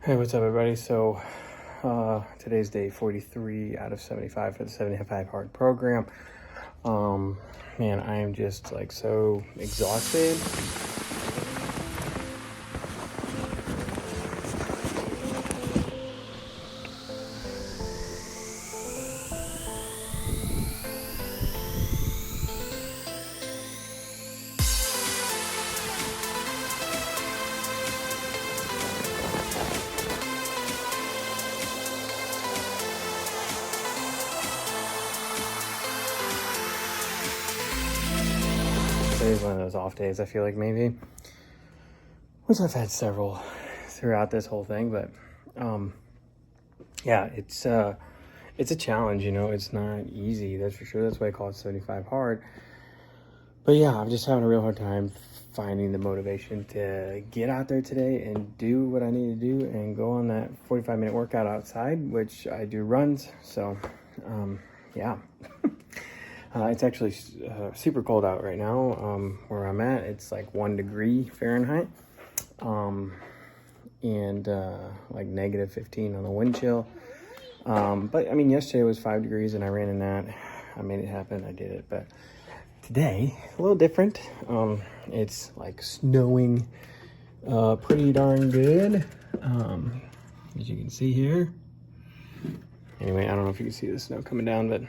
Hey, what's up, everybody? So, today's day 43 out of 75 for the 75 hard program. Man, I am just like so exhausted. Today's one of those off days, I feel like, maybe, which I've had several throughout this whole thing, but yeah, it's a challenge, it's not easy, that's for sure. That's why I call it 75 hard. But yeah, I'm just having a real hard time finding the motivation to get out there today and do what I need to do and go on that 45-minute workout outside, which I do runs. So yeah. It's actually super cold out right now where I'm at. It's like 1 degree Fahrenheit and like negative 15 on the wind chill. But I mean, yesterday was 5 degrees and I ran in that. I made it happen. I did it. But today, a little different. It's like snowing pretty darn good, as you can see here. Anyway, I don't know if you can see the snow coming down, but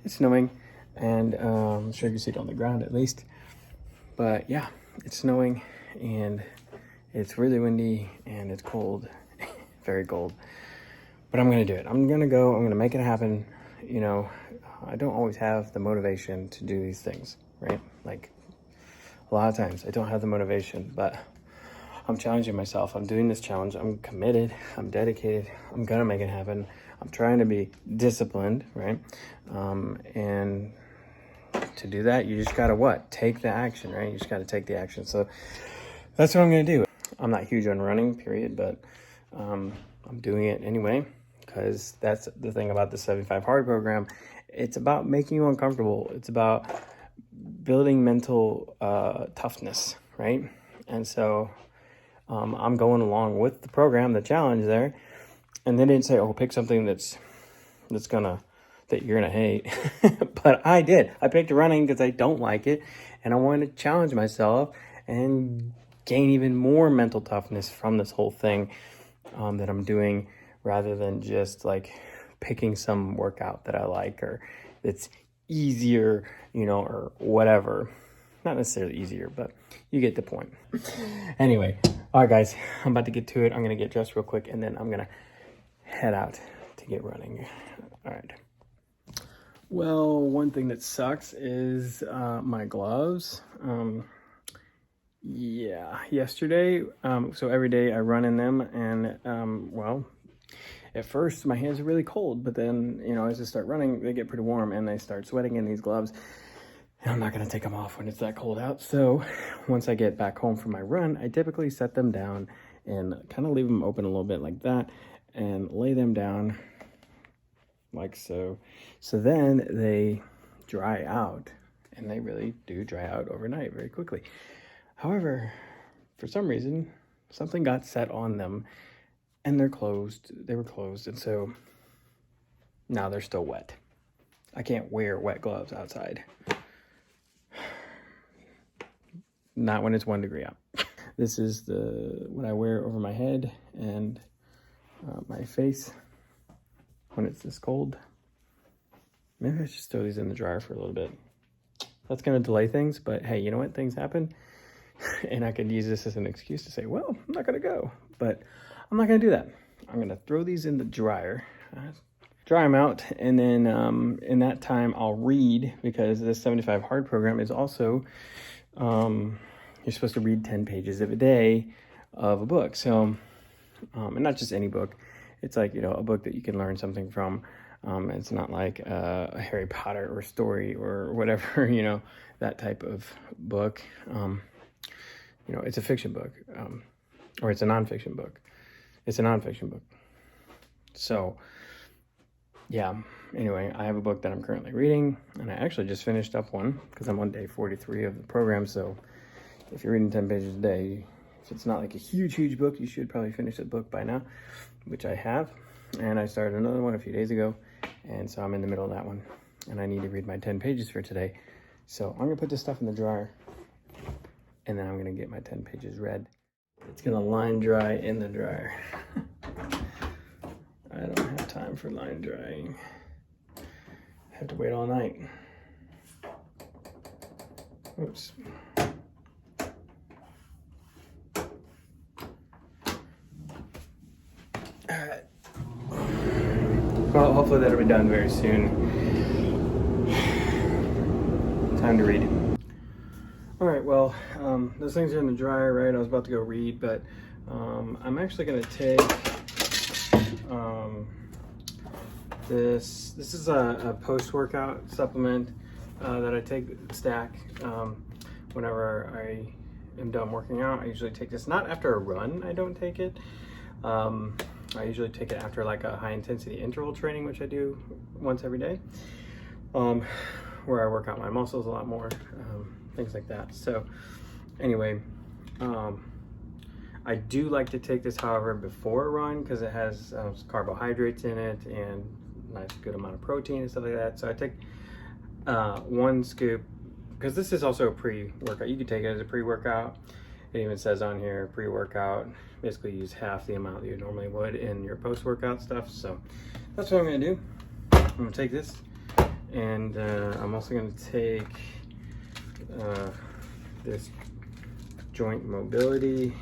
it's snowing. And I'm sure you can see it on the ground at least. But yeah, it's snowing and it's really windy and it's cold, very cold. But I'm gonna do it. I'm gonna make it happen. I don't always have the motivation to do these things, right? Like a lot of times I don't have the motivation, but I'm challenging myself. I'm doing this challenge. I'm committed. I'm dedicated. I'm gonna make it happen. I'm trying to be disciplined, right? And to do that, you just gotta take the action, right? You just gotta take the action. So that's what I'm gonna do. I'm not huge on running, period, but I'm doing it anyway, because that's the thing about the 75 hard program. It's about making you uncomfortable. It's about building mental toughness, right? And so I'm going along with the program, the challenge there. And they didn't say, oh, pick something that you're gonna hate. But I did. I picked running because I don't like it, and I wanted to challenge myself and gain even more mental toughness from this whole thing that I'm doing, rather than just like picking some workout that I like or that's easier, or whatever. Not necessarily easier, but you get the point. Anyway, all right, guys, I'm about to get to it. I'm gonna get dressed real quick, and then I'm gonna head out to get running. All right. Well, one thing that sucks is my gloves. Yeah, yesterday, so every day I run in them, and well, at first my hands are really cold, but then, as I start running, they get pretty warm and they start sweating in these gloves. And I'm not gonna take them off when it's that cold out. So once I get back home from my run, I typically set them down and kind of leave them open a little bit like that and lay them down like so. So then they dry out, and they really do dry out overnight very quickly. However, for some reason, something got set on them and they're closed. They were closed, and so now they're still wet. I can't wear wet gloves outside. Not when it's 1 degree out. This is what I wear over my head and my face when it's this cold. Maybe I should throw these in the dryer for a little bit. That's gonna delay things, but hey, you know what? Things happen. And I could use this as an excuse to say, well, I'm not gonna go. But I'm not gonna do that. I'm gonna throw these in the dryer, dry them out, and then in that time I'll read, because this 75 hard program is also, you're supposed to read 10 pages of a day of a book. So, and not just any book. It's like, a book that you can learn something from. It's not like a Harry Potter or story or whatever, that type of book. It's a fiction book, or it's a nonfiction book. It's a nonfiction book. So, yeah, anyway, I have a book that I'm currently reading, and I actually just finished up one because I'm on day 43 of the program. So if you're reading 10 pages a day, So it's not like a huge book. You should probably finish the book by now, which I have. And I started another one a few days ago. And so I'm in the middle of that one. And I need to read my 10 pages for today. So I'm gonna put this stuff in the dryer. And then I'm gonna get my 10 pages read. It's gonna line dry in the dryer. I don't have time for line drying. I have to wait all night. Oops. All right. Well, hopefully that'll be done very soon. Time to read. All right, well, those things are in the dryer, right? I was about to go read, but I'm actually gonna take this is a post-workout supplement that I take stack whenever I am done working out. I usually take this, not after a run, I don't take it. I usually take it after like a high intensity interval training, which I do once every day, where I work out my muscles a lot more, things like that. So anyway, I do like to take this, however, before a run, because it has carbohydrates in it and nice good amount of protein and stuff like that. So I take 1 scoop, because this is also a pre-workout. You can take it as a pre-workout. It even says on here, pre-workout, basically use half the amount that you normally would in your post-workout stuff. So that's what I'm gonna do. I'm gonna take this, and I'm also gonna take this joint mobility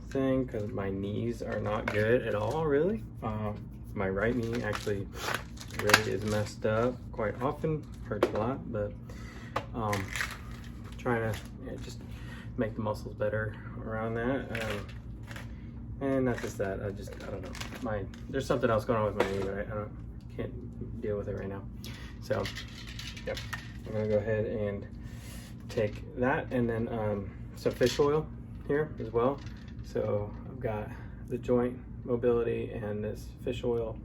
thing, because my knees are not good at all, really. My right knee actually really is messed up quite often, hurts a lot, but trying to just make the muscles better around that. And not just that, I don't know. There's something else going on with my knee, but I can't deal with it right now. So, yep, I'm gonna go ahead and take that, and then some fish oil here as well. So I've got the joint mobility and this fish oil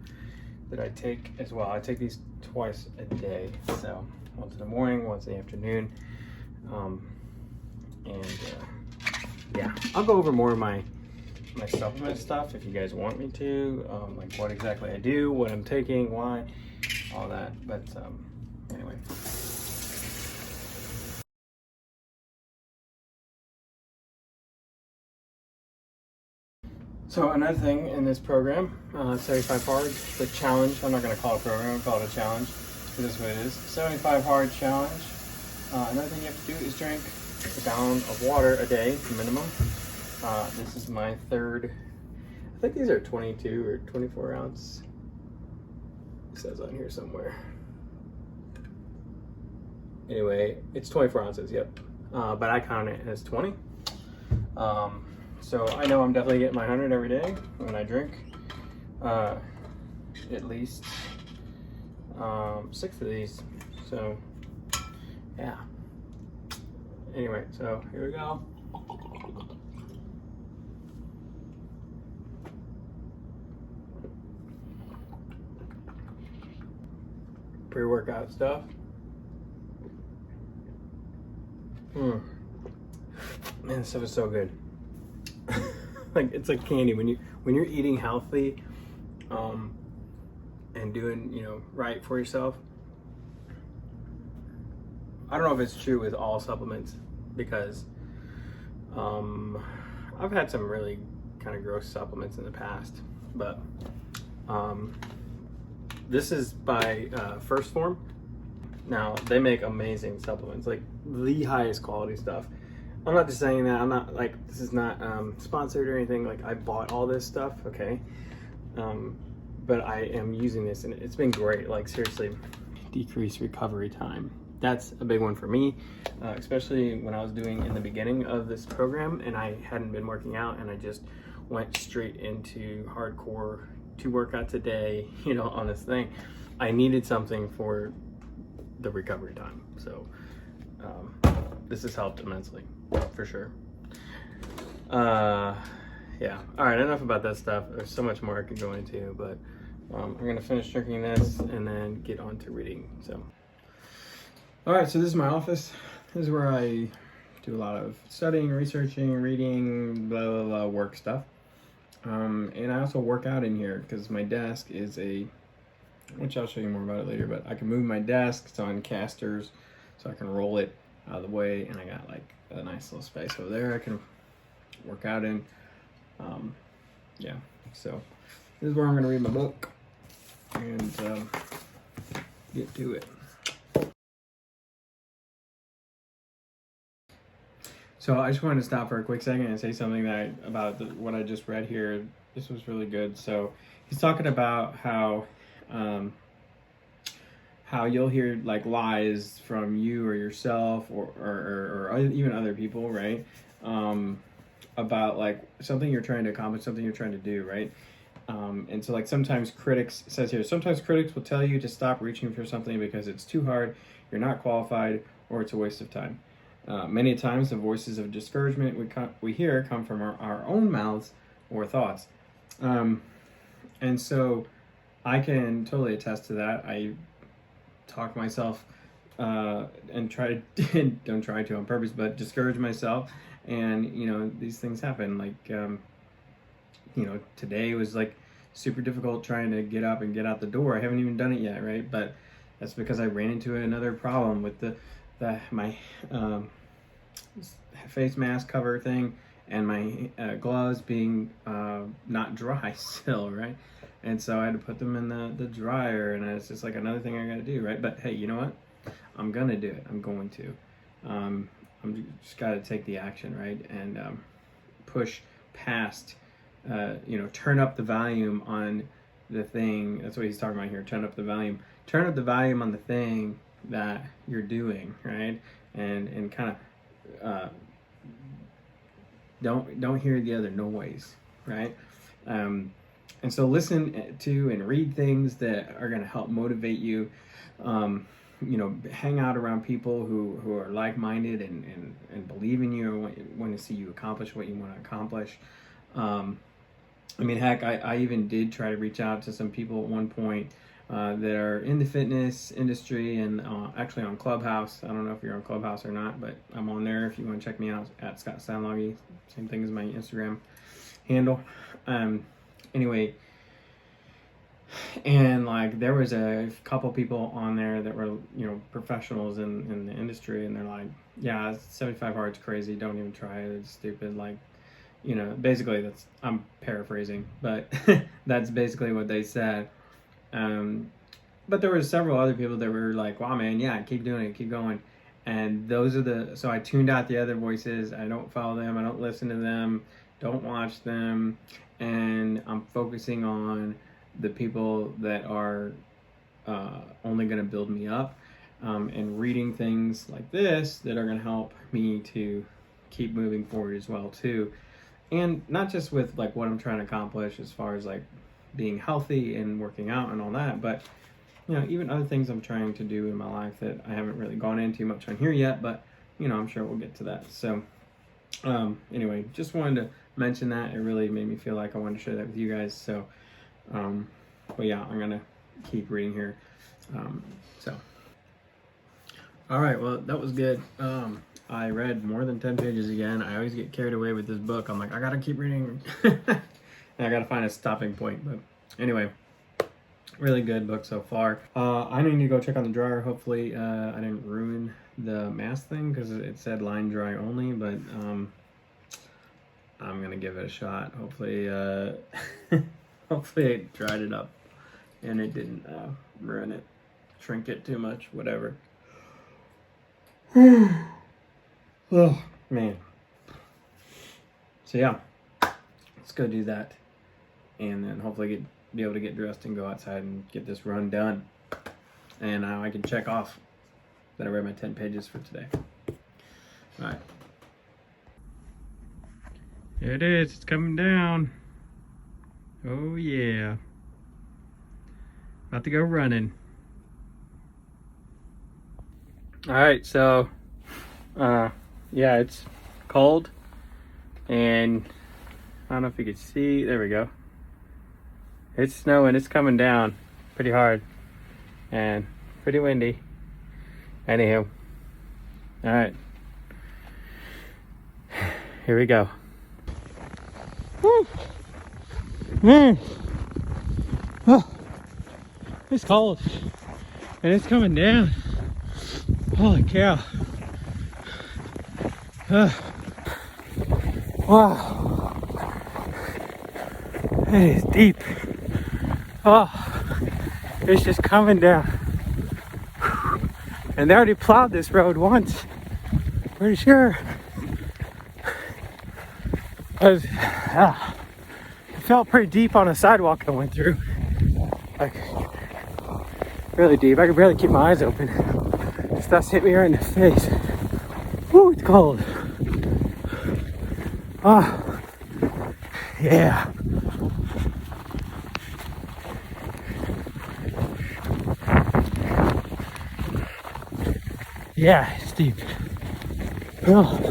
that I take as well. I take these twice a day, so once in the morning, once in the afternoon. Yeah, I'll go over more of my supplement stuff if you guys want me to, like what exactly I do, what I'm taking, why, all that. But anyway. So another thing in this program, 75 hard, the challenge. I'm not going to call it a program, I'll call it a challenge, because that's what it is. 75 hard challenge. Another thing you have to do is drink a gallon of water a day, minimum. This is my third. I think these are 22 or 24 ounce. It says on here somewhere. Anyway, it's 24 ounces, yep. But I count it as 20. So I know I'm definitely getting my 100 every day when I drink. At least 6 of these. So yeah. Anyway, so here we go. Pre-workout stuff. Man, this stuff is so good. Like, it's like candy when you're eating healthy, and doing, right for yourself. I don't know if it's true with all supplements, because I've had some really kind of gross supplements in the past, but this is by First Form. Now, they make amazing supplements, like the highest quality stuff. I'm not just saying that. I'm not like, this is not sponsored or anything. Like, I bought all this stuff, okay? But I am using this, and it's been great. Like, seriously, decrease recovery time. That's a big one for me, especially when I was doing in the beginning of this program and I hadn't been working out, and I just went straight into hardcore 2 workouts a day, on this thing. I needed something for the recovery time. So this has helped immensely, for sure. Yeah, all right, enough about that stuff. There's so much more I could go into, but I'm gonna finish drinking this and then get on to reading. So all right, so this is my office. This is where I do a lot of studying, researching, reading, blah, blah, blah, work stuff. And I also work out in here because my desk is which I'll show you more about it later, but I can move my desk. It's on casters, so I can roll it out of the way, and I got like a nice little space over there I can work out in. Yeah, so this is where I'm going to read my book and get to it. So I just wanted to stop for a quick second and say something about what I just read here. This was really good. So he's talking about how you'll hear like lies from you or yourself or even other people, right? About like something you're trying to accomplish, something you're trying to do, right? And so like sometimes critics will tell you to stop reaching for something because it's too hard, you're not qualified, or it's a waste of time. Many times the voices of discouragement we hear come from our own mouths or thoughts. And so I can totally attest to that. I talk myself and don't try to on purpose, but discourage myself. And, you know, these things happen. Like, you know, today was like super difficult trying to get up and get out the door. I haven't even done it yet, right? But that's because I ran into another problem with my face mask cover thing and my gloves being not dry still, right? And so I had to put them in the dryer, and it's just like another thing I got to do, right? But hey, you know what? I'm gonna do it. I'm going to. I'm just got to take the action, right? And push past. You know, turn up the volume on the thing. That's what he's talking about here. Turn up the volume. Turn up the volume on the thing that you're doing, right? And kind of don't hear the other noise, right? And so listen to and read things that are going to help motivate you. You know, hang out around people who are like-minded and believe in you and want to see you accomplish what you want to accomplish. I mean, heck, I even did try to reach out to some people at one point that are in the fitness industry and actually on Clubhouse. I don't know if you're on Clubhouse or not, but I'm on there if you want to check me out at Steinlage. Same thing as my Instagram handle. Anyway, and like there was a couple people on there that were, you know, professionals in the industry, and they're like, yeah, 75 hard's crazy, don't even try it, it's stupid. Like, you know, basically I'm paraphrasing, but that's basically what they said. But there were several other people that were like, wow, man, yeah, keep doing it, keep going. And so I tuned out the other voices. I don't follow them, I don't listen to them, don't watch them, and I'm focusing on the people that are only going to build me up, and reading things like this that are going to help me to keep moving forward as well too. And not just with like what I'm trying to accomplish as far as like being healthy and working out and all that, but you know, even other things I'm trying to do in my life that I haven't really gone into much on here yet, but you know, I'm sure we'll get to that. So anyway, just wanted to mention that. It really made me feel like I wanted to share that with you guys. So but yeah, I'm gonna keep reading here. So all right, well, that was good. I read more than 10 pages again. I always get carried away with this book. I'm like, I gotta keep reading. And I gotta find a stopping point. But anyway, really good book so far. I need to go check on the dryer. Hopefully I didn't ruin the mask thing because it said line dry only, but I'm gonna give it a shot. Hopefully hopefully it dried it up and it didn't ruin it, shrink it too much, whatever. Oh man. So yeah, let's go do that, and then hopefully be able to get dressed and go outside and get this run done. And now I can check off that I read my 10 pages for today. All right. There it is. It's coming down. Oh yeah. About to go running. All right, so yeah, it's cold, and I don't know if you can see. There we go. It's snowing. It's coming down pretty hard and pretty windy. Anywho, all right. Here we go. Woo. Man, oh, it's cold and it's coming down. Holy cow. Wow, it is deep. Oh, it's just coming down. And they already plowed this road once, pretty sure. But, it felt pretty deep on the sidewalk I went through. Like, really deep. I could barely keep my eyes open. Stuff hit me right in the face. Woo, it's cold. Oh, yeah. Yeah, it's deep. Oh.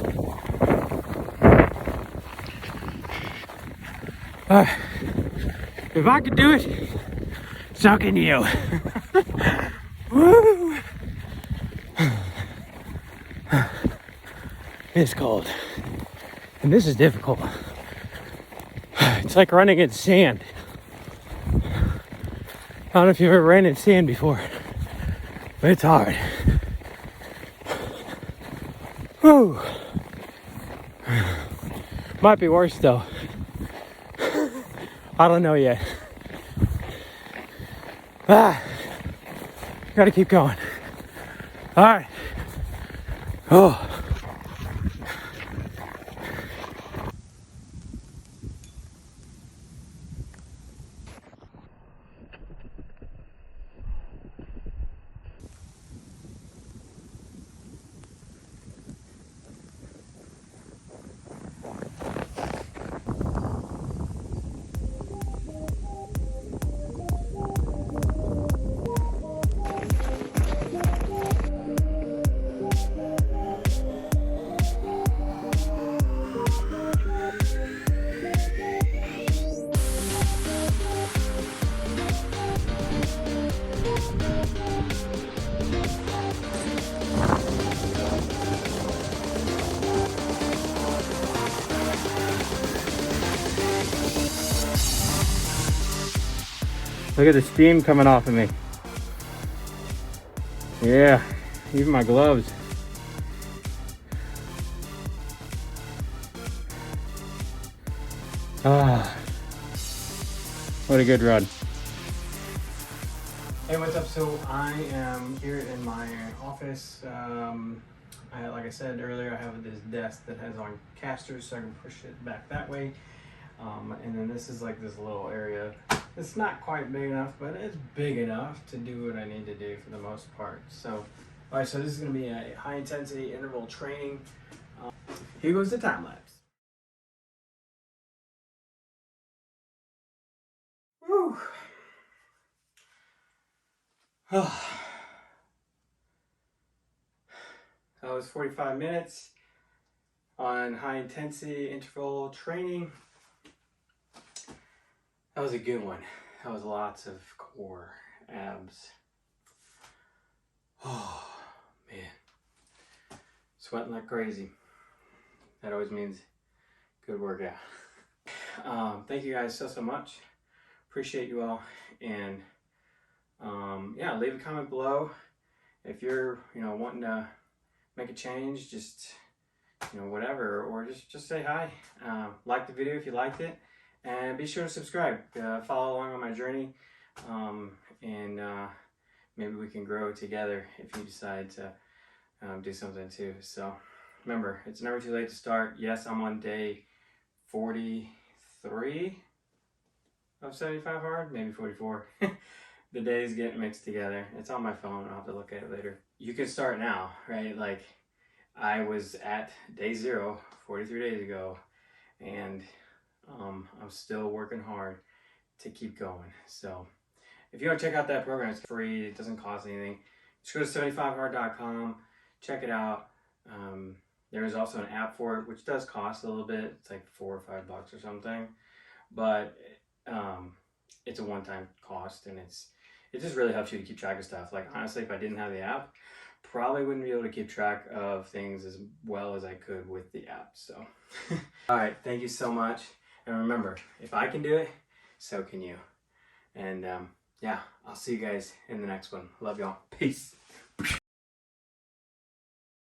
If I could do it, so can you. Woo. It's cold. And this is difficult. It's like running in sand. I don't know if you've ever ran in sand before, but it's hard. Whew. Might be worse though. I don't know yet. Gotta keep going. All right. Oh. Look at the steam coming off of me. Yeah, even my gloves. Ah, what a good run. Hey, what's up? So I am here in my office. Like I said earlier, I have this desk that has on casters so I can push it back that way. And then this is like this little area. It's not quite big enough, but it's big enough to do what I need to do for the most part. So, all right, so this is gonna be a high intensity interval training. Here goes the time lapse. Whew. That was 45 minutes on high intensity interval training. That was a good one. That was lots of core, abs. Oh, man. Sweating like crazy. That always means good workout. Thank you guys so much. Appreciate you all. And yeah, leave a comment below if you're, wanting to make a change, just, whatever, or just say hi. Like the video if you liked it. And be sure to subscribe, follow along on my journey, and maybe we can grow together if you decide to do something too. So remember, it's never too late to start. Yes, I'm on day 43 of 75 hard, maybe 44. The days get mixed together. It's on my phone. I'll have to look at it later. You can start now, right? Like I was at day 0, 43 days ago, and I'm still working hard to keep going. So if you want to check out that program, it's free. It doesn't cost anything. Just go to 75hard.com, check it out. There is also an app for it, which does cost a little bit. It's like $4 or $5 or something, but it's a one-time cost, and it just really helps you to keep track of stuff. Like honestly, if I didn't have the app, probably wouldn't be able to keep track of things as well as I could with the app. So, all right, thank you so much. And remember, if I can do it, so can you. And yeah, I'll see you guys in the next one. Love y'all. Peace.